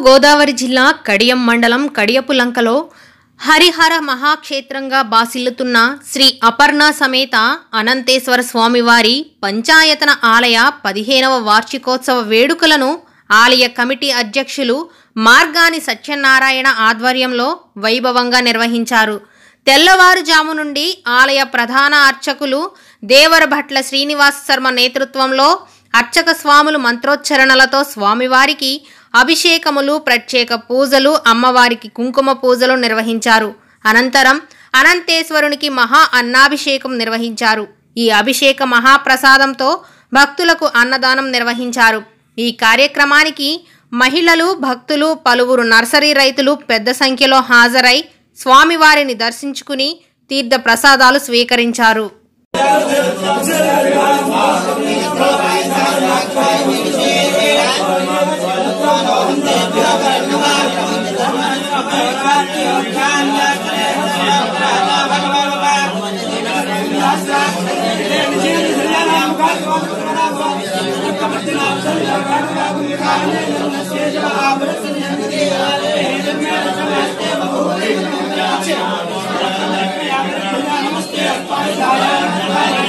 గోదావరి జిల్లా కడియం మండలం కడియపులంకలో హరిహర మహాక్షేత్రంగా బాసిల్లుతున్న శ్రీ అపర్ణ సమేత అనంతేశ్వర స్వామివారి పంచాయతన ఆలయ 15వ వార్షికోత్సవ వేడుకలను ఆలయ కమిటీ అధ్యక్షులు మార్గాని సత్యనారాయణ ఆధ్వర్యంలో వైభవంగా నిర్వహించారు. తెల్లవారుజాము నుండి ఆలయ ప్రధాన అర్చకులు దేవరభట్ల శ్రీనివాస శర్మ నేతృత్వంలో అర్చక స్వాములు మంత్రోచ్చరణలతో స్వామివారికి అభిషేకములు, ప్రత్యేక పూజలు, అమ్మవారికి కుంకుమ పూజలు నిర్వహించారు. అనంతరం అనంతేశ్వరునికి మహా అన్నాభిషేకం నిర్వహించారు. ఈ అభిషేక మహాప్రసాదంతో భక్తులకు అన్నదానం నిర్వహించారు. ఈ కార్యక్రమానికి మహిళలు, భక్తులు, పలువురు నర్సరీ రైతులు పెద్ద సంఖ్యలో హాజరై స్వామివారిని దర్శించుకుని తీర్థ ప్రసాదాలు స్వీకరించారు. नमस्ते